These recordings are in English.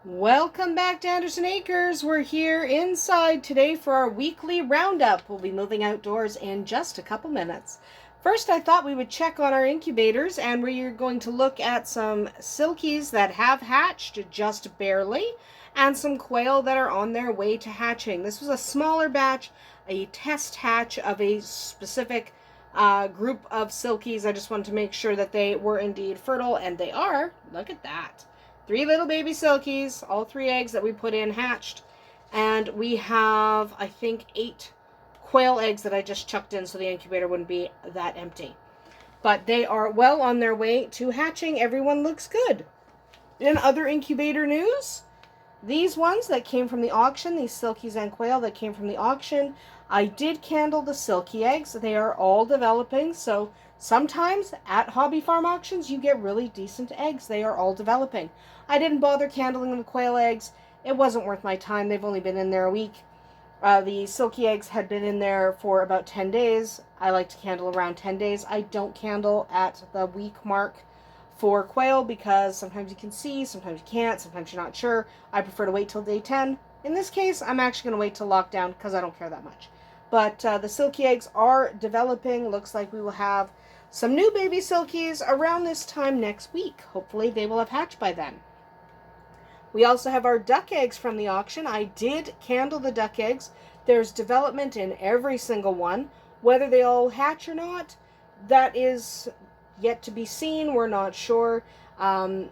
Welcome back to Andersen Acres. We're here inside today for our weekly roundup. We'll be moving outdoors in just a couple minutes. First, I thought we would check on our incubators, and we're going to look at some silkies that have hatched just barely and some quail that are on their way to hatching. This was a smaller batch, a test hatch of a specific group of silkies. I just wanted to make sure that they were indeed fertile, and they are. Look at that. 3 little baby silkies, all 3 eggs that we put in hatched. And we have, I think, 8 quail eggs that I just chucked in so the incubator wouldn't be that empty. But they are well on their way to hatching. Everyone looks good. In other incubator news, these ones that came from the auction, these silkies and quail that came from the auction, I did candle the silky eggs. They are all developing, so sometimes at hobby farm auctions you get really decent eggs. They are all developing. I didn't bother candling the quail eggs. It wasn't worth my time. They've only been in there a week. The silky eggs had been in there for about 10 days. I like to candle around 10 days. I don't candle at the week mark for quail because sometimes you can see, sometimes you can't, sometimes you're not sure. I prefer to wait till day 10. In this case, I'm actually going to wait till lockdown because I don't care that much. But the silky eggs are developing. Looks like we will have some new baby silkies around this time next week. Hopefully they will have hatched by then. We also have our duck eggs from the auction. I did candle the duck eggs. There's development in every single one. Whether they all hatch or not, that is yet to be seen. We're not sure.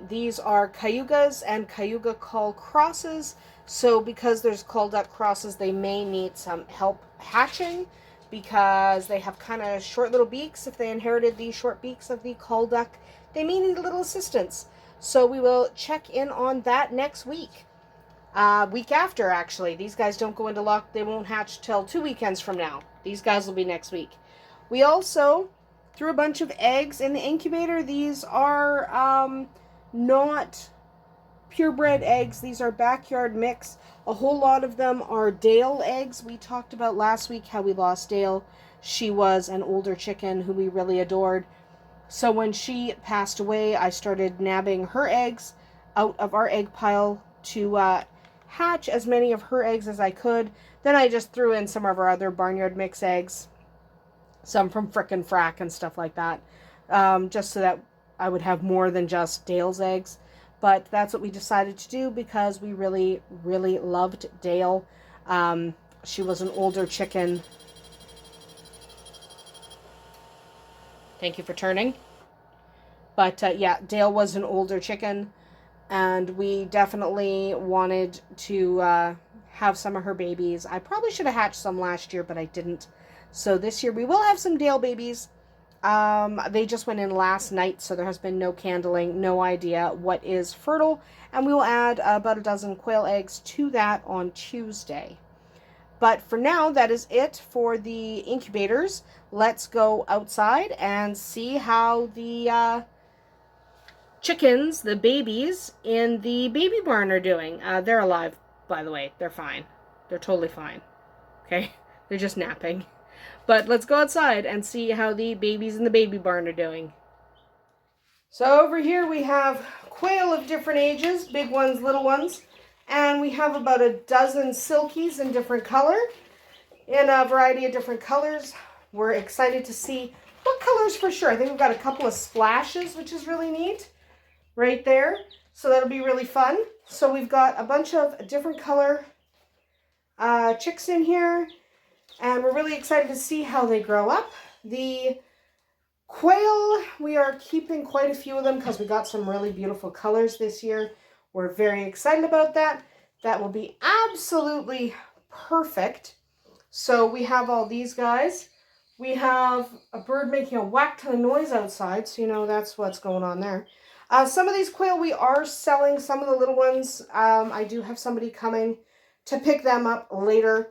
These are cayugas and cayuga call crosses. So because there's call duck crosses, they may need some help hatching because they have kind of short little beaks. If they inherited these short beaks of the call duck, they may need a little assistance. So we will check in on that next week. Week after, actually. These guys don't go into lock. They won't hatch till 2 weekends from now. These guys will be next week. We also threw a bunch of eggs in the incubator. These are not purebred eggs. These are backyard mix. A whole lot of them are Dale eggs. We talked about last week how we lost Dale. She was an older chicken who we really adored. So when she passed away, I started nabbing her eggs out of our egg pile to hatch as many of her eggs as I could. Then I just threw in some of our other barnyard mix eggs, some from Frickin' Frack and stuff like that, just so that I would have more than just Dale's eggs. But that's what we decided to do because we really, really loved Dale. She was an older chicken. Thank you for turning. But yeah, Dale was an older chicken, and we definitely wanted to have some of her babies. I probably should have hatched some last year, but I didn't. So this year we will have some Dale babies. They just went in last night, so there has been no candling, no idea what is fertile. And we will add about a dozen quail eggs to that on Tuesday. But for now, that is it for the incubators. Let's go outside and see how the chickens, the babies, in the baby barn are doing. They're alive, by the way. They're fine. They're totally fine. Okay? They're just napping. But let's go outside and see how the babies in the baby barn are doing. So over here we have quail of different ages, big ones, little ones. And we have about a dozen silkies in different color, in a variety of different colors. We're excited to see what colors for sure. I think we've got a couple of splashes, which is really neat right there. So that'll be really fun. So we've got a bunch of different color chicks in here, and we're really excited to see how they grow up. The quail, we are keeping quite a few of them because we got some really beautiful colors this year. We're very excited about that. That will be absolutely perfect. So we have all these guys. We have a bird making a whack ton of noise outside, so you know that's what's going on there. Some of these quail we are selling. Some of the little ones, I do have somebody coming to pick them up later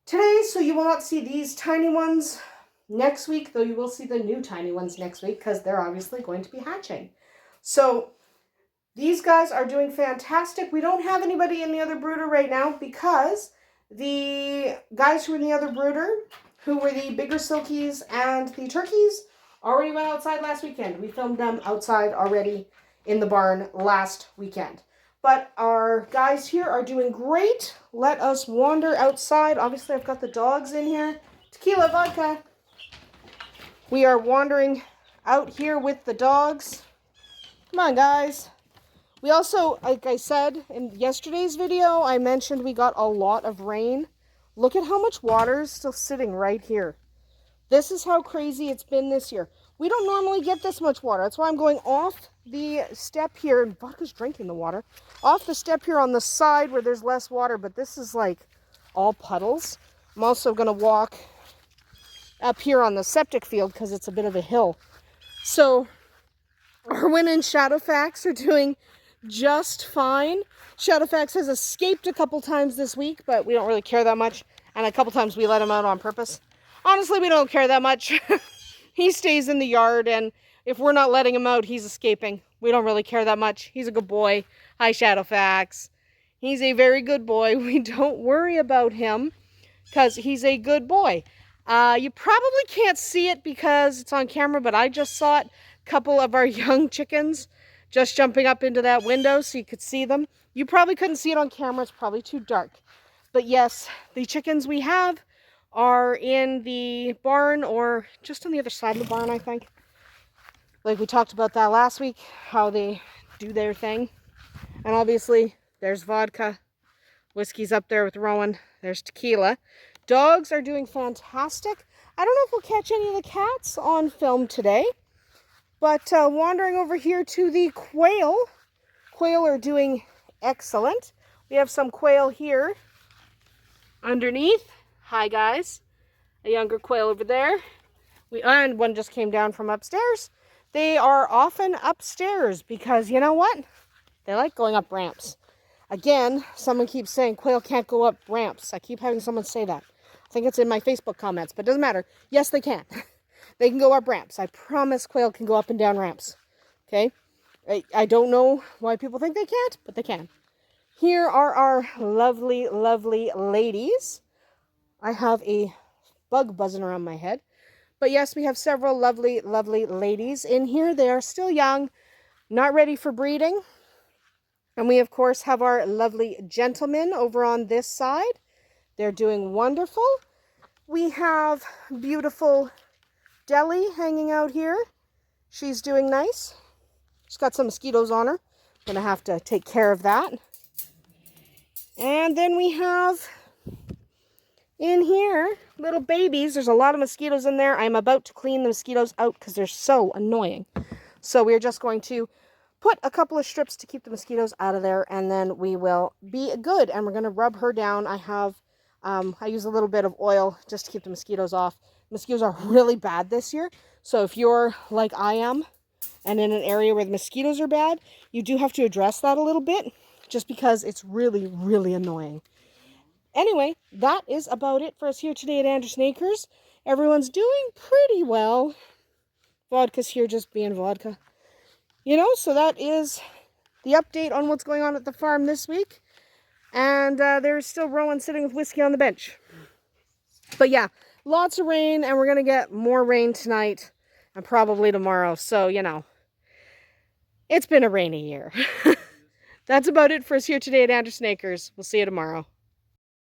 today, so you will not see these tiny ones next week, though you will see the new tiny ones next week because they're obviously going to be hatching. So these guys are doing fantastic. We don't have anybody in the other brooder right now because the guys who were in the other brooder, who were the bigger silkies and the turkeys, already went outside last weekend. We filmed them outside already in the barn last weekend. But our guys here are doing great. Let us wander outside. Obviously, I've got the dogs in here. Tequila, vodka. We are wandering out here with the dogs. Come on, guys. We also, like I said in yesterday's video, I mentioned we got a lot of rain. Look at how much water is still sitting right here. This is how crazy it's been this year. We don't normally get this much water. That's why I'm going off the step here. And Vodka's drinking the water. Off the step here on the side where there's less water. But this is like all puddles. I'm also going to walk up here on the septic field because it's a bit of a hill. So Erwin and Shadowfax are doing just fine. Shadowfax has escaped a couple times this week, but we don't really care that much. And a couple times we let him out on purpose. Honestly, we don't care that much. He stays in the yard, and if we're not letting him out, he's escaping. We don't really care that much. He's a good boy. Hi, Shadowfax. He's a very good boy. We don't worry about him because he's a good boy. You probably can't see it because it's on camera, but I just saw it. A couple of our young chickens just jumping up into that window so you could see them. You probably couldn't see it on camera. It's probably too dark. But yes, the chickens we have are in the barn or just on the other side of the barn, I think. Like we talked about that last week, how they do their thing. And obviously, there's vodka. Whiskey's up there with Rowan. There's tequila. Dogs are doing fantastic. I don't know if we'll catch any of the cats on film today. But wandering over here to the quail. Quail are doing excellent. We have some quail here underneath. Hi, guys. A younger quail over there. And one just came down from upstairs. They are often upstairs because, you know what? They like going up ramps. Again, someone keeps saying quail can't go up ramps. I keep having someone say that. I think it's in my Facebook comments, but it doesn't matter. Yes, they can. They can go up ramps. I promise quail can go up and down ramps. Okay? I don't know why people think they can't, but they can. Here are our lovely, lovely ladies. I have a bug buzzing around my head. But yes, we have several lovely, lovely ladies in here. They are still young, not ready for breeding. And we, of course, have our lovely gentlemen over on this side. They're doing wonderful. We have beautiful Deli hanging out here. She's doing nice. She's got some mosquitoes on her. Gonna have to take care of that. And then we have in here little babies. There's a lot of mosquitoes in there. I'm about to clean the mosquitoes out because they're so annoying. So we're just going to put a couple of strips to keep the mosquitoes out of there, and then we will be good. And we're going to rub her down. I use a little bit of oil just to keep the mosquitoes off. Mosquitoes are really bad this year. So if you're like I am and in an area where the mosquitoes are bad, you do have to address that a little bit just because it's really, really annoying. Anyway, that is about it for us here today at Andersen Acres. Everyone's doing pretty well. Vodka's here just being vodka. You know, so that is the update on what's going on at the farm this week. And there's still Rowan sitting with whiskey on the bench. But yeah, lots of rain, and we're going to get more rain tonight and probably tomorrow. So, you know, it's been a rainy year. That's about it for us here today at Andersen Acres. We'll see you tomorrow.